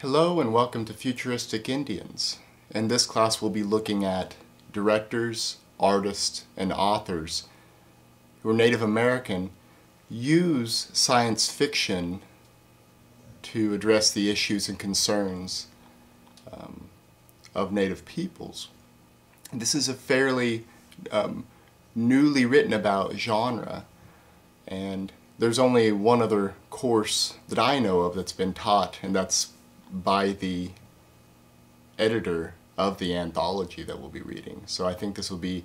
Hello and welcome to Futuristic Indians. In this class we'll be looking at directors, artists, and authors who are Native American use science fiction to address the issues and concerns of Native peoples. This is a fairly newly written about genre, and there's only one other course that I know of that's been taught, and that's by the editor of the anthology that we'll be reading. So I think this will be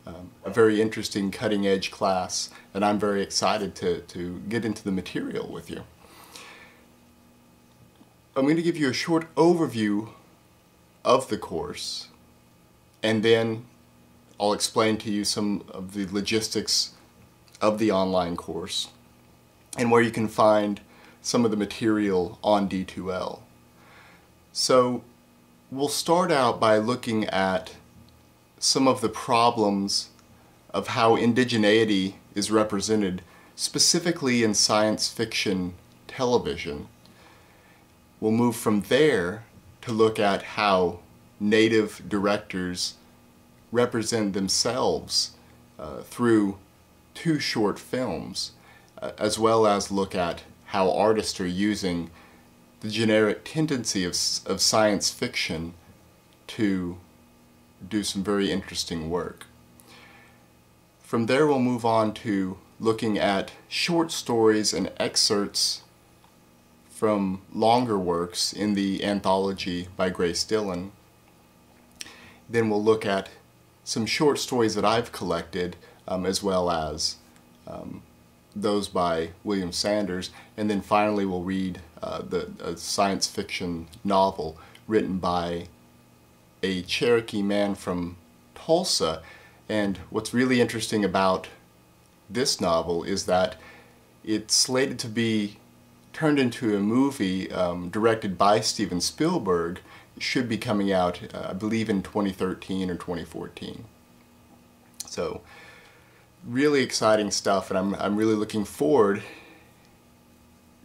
a very interesting cutting-edge class, and I'm very excited to get into the material with you. I'm going to give you a short overview of the course, and then I'll explain to you some of the logistics of the online course and where you can find some of the material on D2L. So we'll start out by looking at some of the problems of how indigeneity is represented specifically in science fiction television. We'll move from there to look at how Native directors represent themselves through two short films, as well as look at how artists are using the generic tendency of science fiction to do some very interesting work. From there we'll move on to looking at short stories and excerpts from longer works in the anthology by Grace Dillon. Then we'll look at some short stories that I've collected, as well as those by William Sanders, and then finally we'll read a science fiction novel written by a Cherokee man from Tulsa. And what's really interesting about this novel is that it's slated to be turned into a movie directed by Steven Spielberg. It should be coming out, I believe, in 2013 or 2014. So really exciting stuff, and I'm really looking forward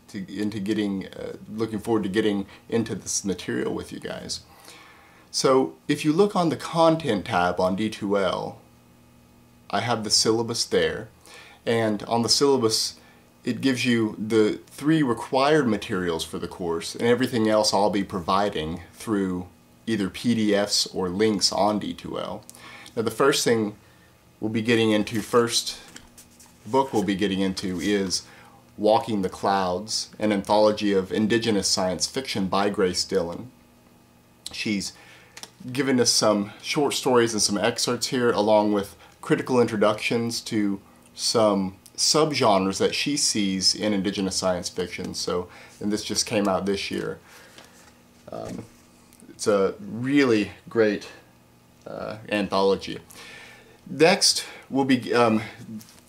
to getting into this material with you guys. So if you look on the content tab on D2L, I have the syllabus there, and on the syllabus it gives you the 3 required materials for the course, and everything else I'll be providing through either PDFs or links on D2L. Now the first thing we'll be getting into, first book we'll be getting into, is Walking the Clouds, an anthology of indigenous science fiction by Grace Dillon. She's given us some short stories and some excerpts here, along with critical introductions to some subgenres that she sees in indigenous science fiction. So, and this just came out this year. It's a really great anthology. Next, we'll be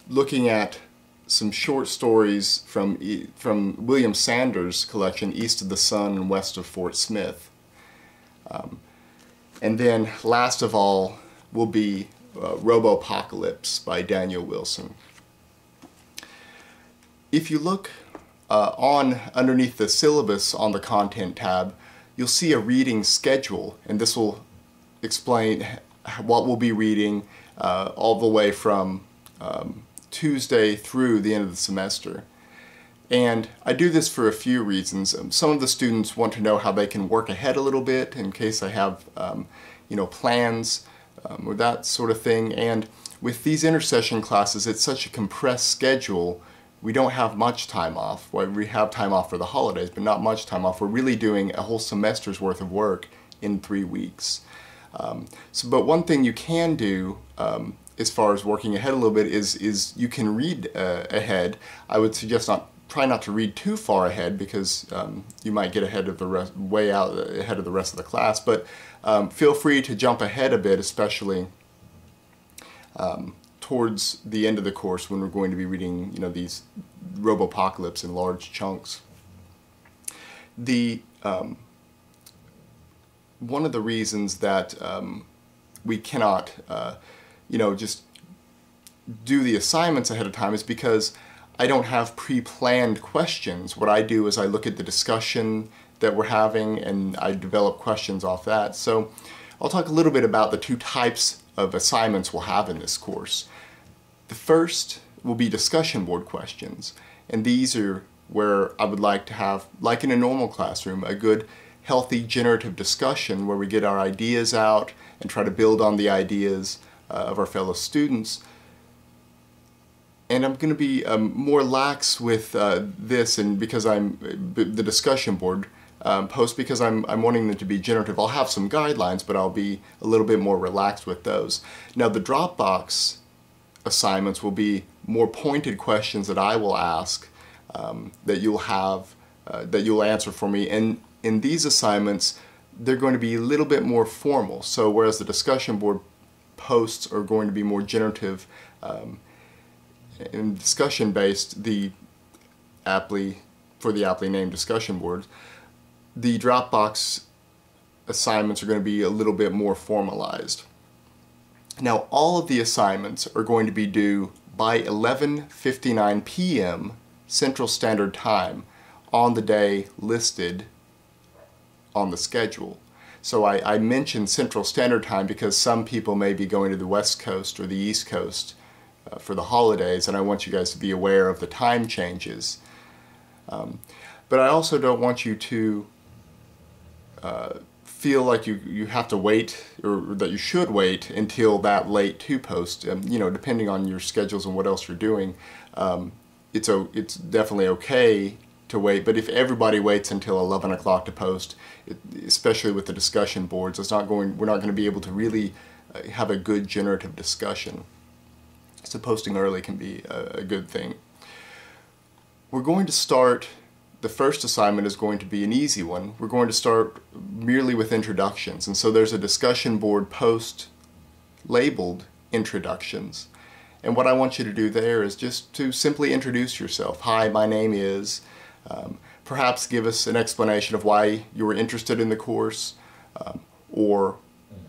looking at some short stories from William Sanders' collection, East of the Sun and West of Fort Smith. And then, last of all, will be Robo-Apocalypse by Daniel Wilson. If you look underneath the syllabus on the content tab, you'll see a reading schedule, and this will explain what we'll be reading all the way from Tuesday through the end of the semester. And I do this for a few reasons. Some of the students want to know how they can work ahead a little bit in case they have plans or that sort of thing. And with these intersession classes, it's such a compressed schedule. We don't have much time off. Well, we have time off for the holidays, but not much time off. We're really doing a whole semester's worth of work in 3 weeks. But one thing you can do as far as working ahead a little bit is you can read ahead. I would suggest try not to read too far ahead, because you might get ahead of the rest, way out ahead of the rest of the class. But feel free to jump ahead a bit, especially towards the end of the course when we're going to be reading, these Robo-Apocalypse in large chunks. One of the reasons that we cannot, just do the assignments ahead of time is because I don't have pre-planned questions. What I do is I look at the discussion that we're having, and I develop questions off that. So I'll talk a little bit about the two types of assignments we'll have in this course. The first will be discussion board questions, and these are where I would like to have, like in a normal classroom, a good healthy generative discussion where we get our ideas out and try to build on the ideas of our fellow students. And I'm going to be more lax with this, and because I'm the discussion board post, because I'm wanting them to be generative. I'll have some guidelines, but I'll be a little bit more relaxed with those. Now the Dropbox assignments will be more pointed questions that I will ask, that you'll answer for me. And in these assignments, they're going to be a little bit more formal. So whereas the discussion board posts are going to be more generative and discussion based, for the aptly named discussion boards, the Dropbox assignments are going to be a little bit more formalized. Now all of the assignments are going to be due by 11:59 p.m. Central Standard Time on the day listed on the schedule. So I mentioned Central Standard Time because some people may be going to the West Coast or the East Coast for the holidays, and I want you guys to be aware of the time changes. But I also don't want you to feel like you have to wait, or that you should wait until that late to post. You know, depending on your schedules and what else you're doing, it's definitely okay to wait. But if everybody waits until 11 o'clock to post, especially with the discussion boards, we're not going to be able to really have a good generative discussion. So posting early can be a good thing. We're going to start, the first assignment is going to be an easy one. We're going to start merely with introductions. And so there's a discussion board post labeled introductions. And what I want you to do there is just to simply introduce yourself. Hi, my name is, perhaps give us an explanation of why you were interested in the course, or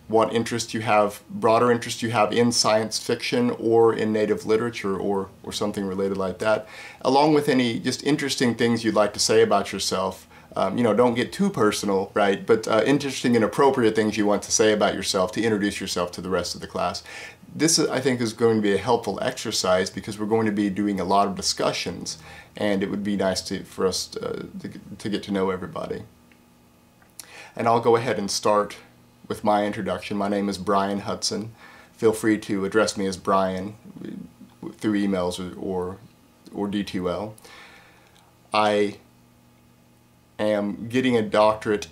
what interest you have, broader interest you have in science fiction or in native literature, or something related like that, along with any just interesting things you'd like to say about yourself. You know, don't get too personal, right? But interesting and appropriate things you want to say about yourself to introduce yourself to the rest of the class. This, I think, is going to be a helpful exercise because we're going to be doing a lot of discussions, and it would be nice for us to get to know everybody. And I'll go ahead and start with my introduction. My name is Brian Hudson. Feel free to address me as Brian through emails or D2L. I am getting a doctorate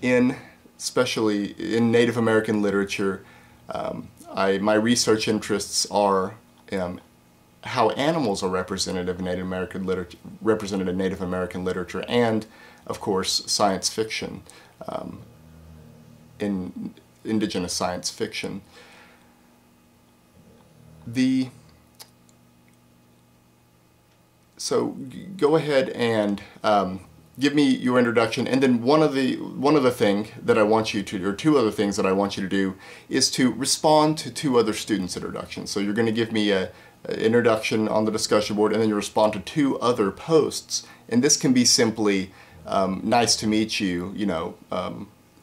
especially in Native American literature. My research interests are how animals are represented in Native American literature, and of course science fiction, in indigenous science fiction. So go ahead and give me your introduction, and then one other thing that I want you to, or two other things that I want you to do, is to respond to two other students' introductions. So you're going to give me an introduction on the discussion board, and then you respond to two other posts. And this can be simply nice to meet you, you know,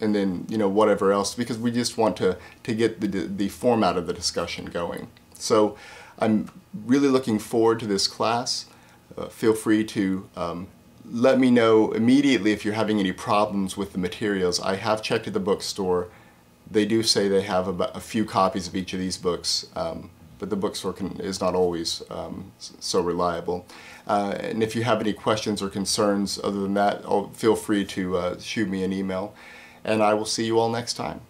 and then, you know, whatever else, because we just want to get the format of the discussion going. So I'm really looking forward to this class. Feel free to let me know immediately if you're having any problems with the materials. I have checked at the bookstore. They do say they have about a few copies of each of these books, but the bookstore is not always so reliable. And if you have any questions or concerns other than that, feel free to shoot me an email. And I will see you all next time.